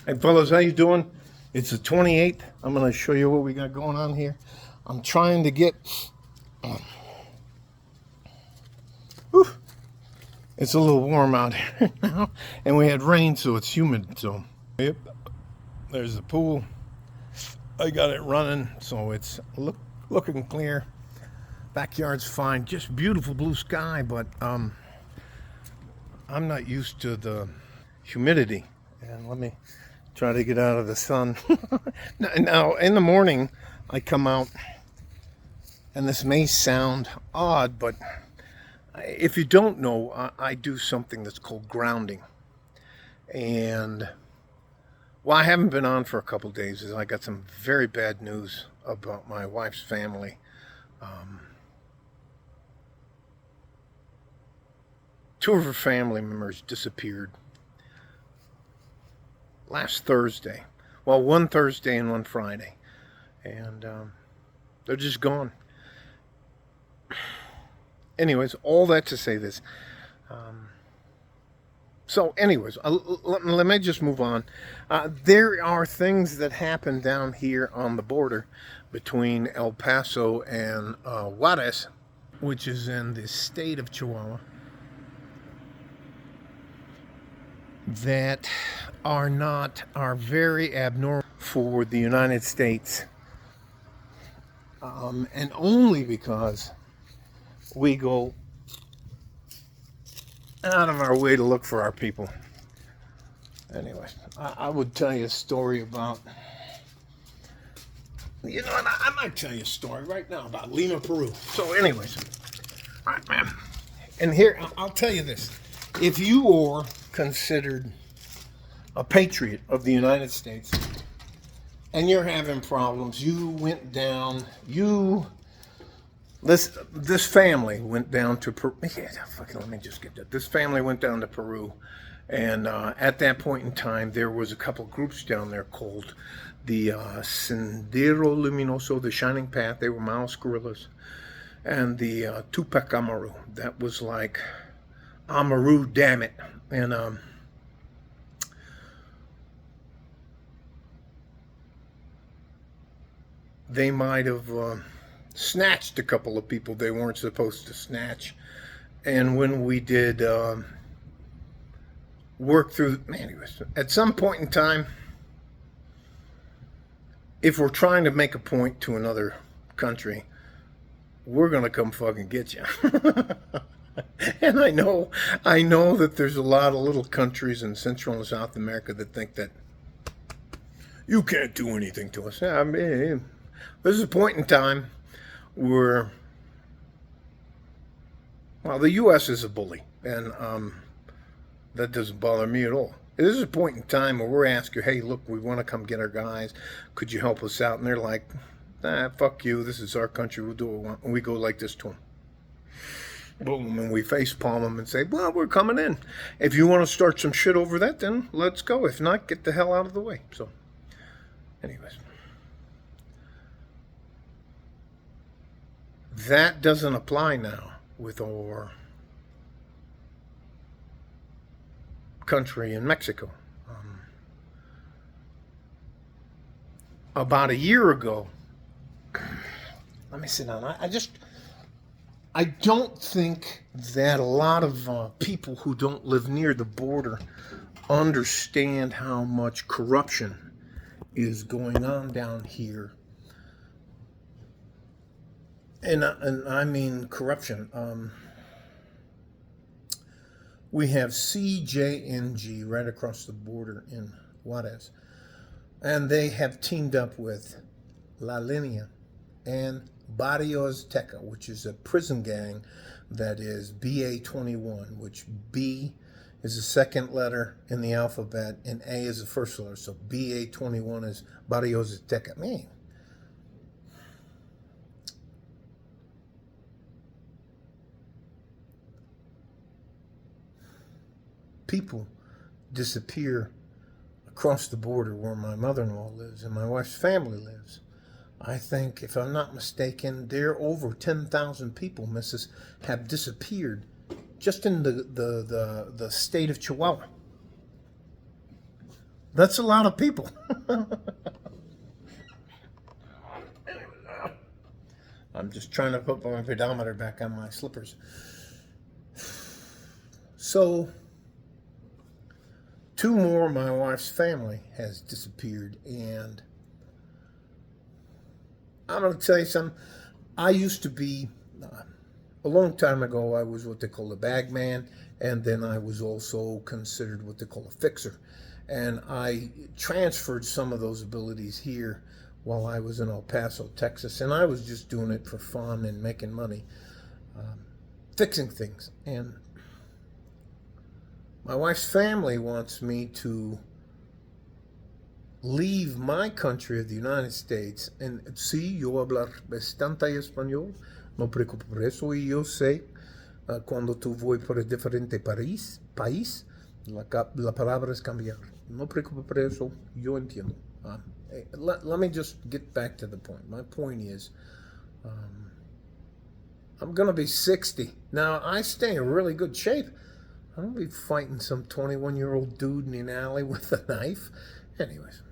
Hey fellas, how you doing? It's the 28th. I'm going to show you what we got going on here. I'm trying to get... Whew, it's a little warm out here now. And we had rain, so it's humid. So, yep, there's the pool. I got it running, so it's looking clear. Backyard's fine. Just beautiful blue sky, but I'm not used to the humidity. And let me try to get out of the sun. Now, in the morning, I come out, and this may sound odd, but if you don't know, I do something that's called grounding. And well, I haven't been on for a couple days, as I got some very bad news about my wife's family. Two of her family members disappeared last Thursday. Well, one Thursday and one Friday. And they're just gone. Anyways, all that to say this. So anyways, let me just move on. There are things that happen down here on the border between El Paso and Juarez, which is in the state of Chihuahua, that are very abnormal for the United States, and only because we go out of our way to look for our people. Anyway, I would tell you a story about, you know, I might tell you a story right now about Lima, Peru. So anyways, all right, man. And here, I'll tell you this. If you are considered a patriot of the United States and you're having problems, you went down, this family went down to Peru. Yeah, fucking, let me just get that. This family went down to Peru, and at that point in time, there was a couple groups down there called the Sendero Luminoso, the Shining Path. They were Maoist guerrillas, and the Tupac Amaru. That was like Amaru, damn it, and they might have snatched a couple of people they weren't supposed to snatch. And when we did work through, anyways, at some point in time, if we're trying to make a point to another country, we're gonna come fucking get you. And I know that there's a lot of little countries in Central and South America that think that you can't do anything to us. I mean, there's a point in time where, well, the U.S. is a bully, and that doesn't bother me at all. There's a point in time where we're asking, hey, look, we want to come get our guys. Could you help us out? And they're like, nah, fuck you. This is our country. We'll do what we want. And we go like this to them. Boom, and we face palm them and say, well, we're coming in. If you want to start some shit over that, then let's go. If not, get the hell out of the way. So, anyways. That doesn't apply now with our country in Mexico. About a year ago, let me sit down. I don't think that a lot of people who don't live near the border understand how much corruption is going on down here. And I mean corruption. We have CJNG right across the border in Juarez. And they have teamed up with La Linea and Barrio Azteca, which is a prison gang that is BA21, which B is the second letter in the alphabet and A is the first letter. So BA21 is Barrio Azteca. Man. People disappear across the border where my mother-in-law lives and my wife's family lives. I think, if I'm not mistaken, there are over 10,000 people, Mrs., have disappeared just in the state of Chihuahua. That's a lot of people. I'm just trying to put my pedometer back on my slippers. So, two more of my wife's family has disappeared, and I'm going to tell you something. I used to be, a long time ago, I was what they call a bag man, and then I was also considered what they call a fixer. And I transferred some of those abilities here while I was in El Paso, Texas, and I was just doing it for fun and making money, fixing things. And my wife's family wants me to leave my country of the United States. And sí, yo hablar bastante español, no preocupo por eso, y yo sé cuando tú voy por el diferente país, la palabra es cambiar. No preocupo por eso, yo entiendo. Let me just get back to the point. My point is, I'm going to be 60. Now, I stay in really good shape. I don't be fighting some 21-year-old dude in an alley with a knife. Anyways,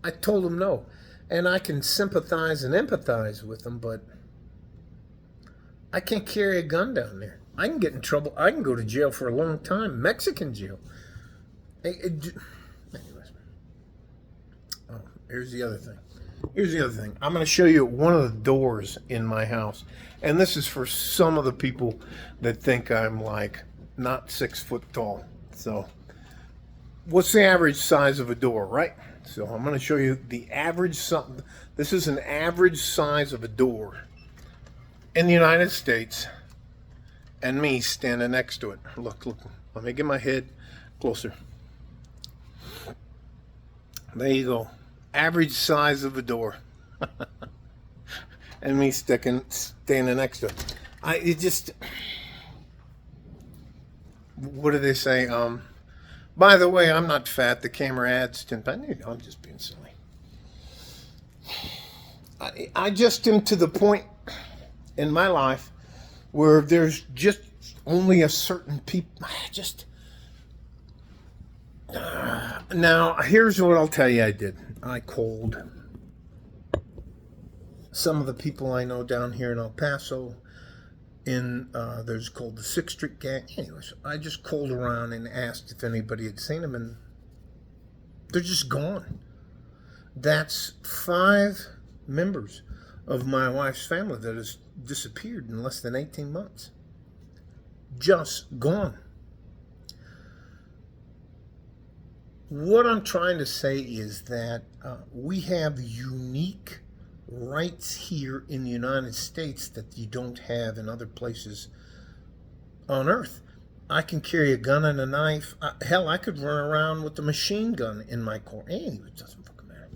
I told him no. And I can sympathize and empathize with him, but I can't carry a gun down there. I can get in trouble. I can go to jail for a long time. Mexican jail. Anyways. Oh, here's the other thing. I'm going to show you one of the doors in my house. And this is for some of the people that think I'm like not 6 foot tall. So what's the average size of a door, right? So I'm going to show you the average size. This is an average size of a door in the United States, and me standing next to it. Look. Let me get my head closer. There you go. Average size of a door. And me standing next to it. What do they say? By the way, I'm not fat. The camera adds 10 pounds. I'm just being silly. I just am to the point in my life where there's just only a certain people. Now, here's what I'll tell you I did. I called some of the people I know down here in El Paso. There's called the 6th Street Gang. Anyways, I just called around and asked if anybody had seen them, and they're just gone. That's 5 members of my wife's family that has disappeared in less than 18 months. Just gone. What I'm trying to say is that we have unique rights here in the United States that you don't have in other places on earth. I can carry a gun and a knife. Hell, I could run around with a machine gun in my car. Anyway, it doesn't fucking matter.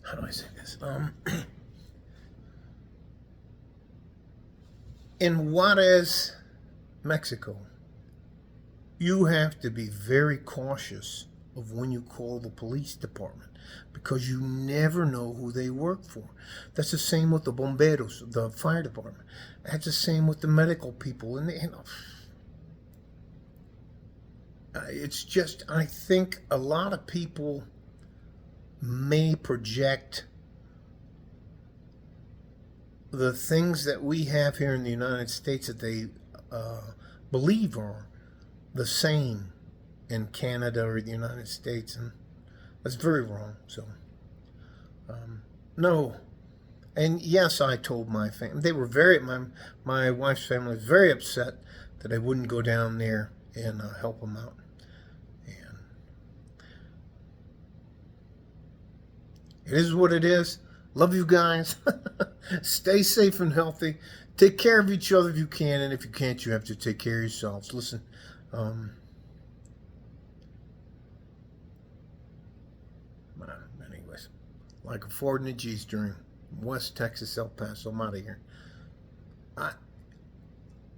How do I say this? In Juarez, Mexico, you have to be very cautious of when you call the police department because you never know who they work for. That's the same with the bomberos, the fire department. That's the same with the medical people. It's just, I think a lot of people may project the things that we have here in the United States that they believe are the same in Canada or the United States, and that's very wrong. So, no. And yes, I told my family. They were my wife's family was very upset that I wouldn't go down there and help them out. And it is what it is. Love you guys. Stay safe and healthy. Take care of each other if you can, and if you can't, you have to take care of yourselves. Listen, anyways, like a Ford and a G-string, West Texas, El Paso, I'm out of here.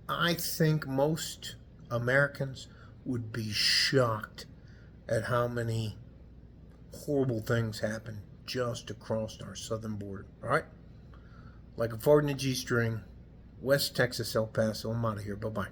I think most Americans would be shocked at how many horrible things happen just across our southern border. All right? like a 4 in the G string. West Texas, El Paso. I'm out of here. Bye-bye.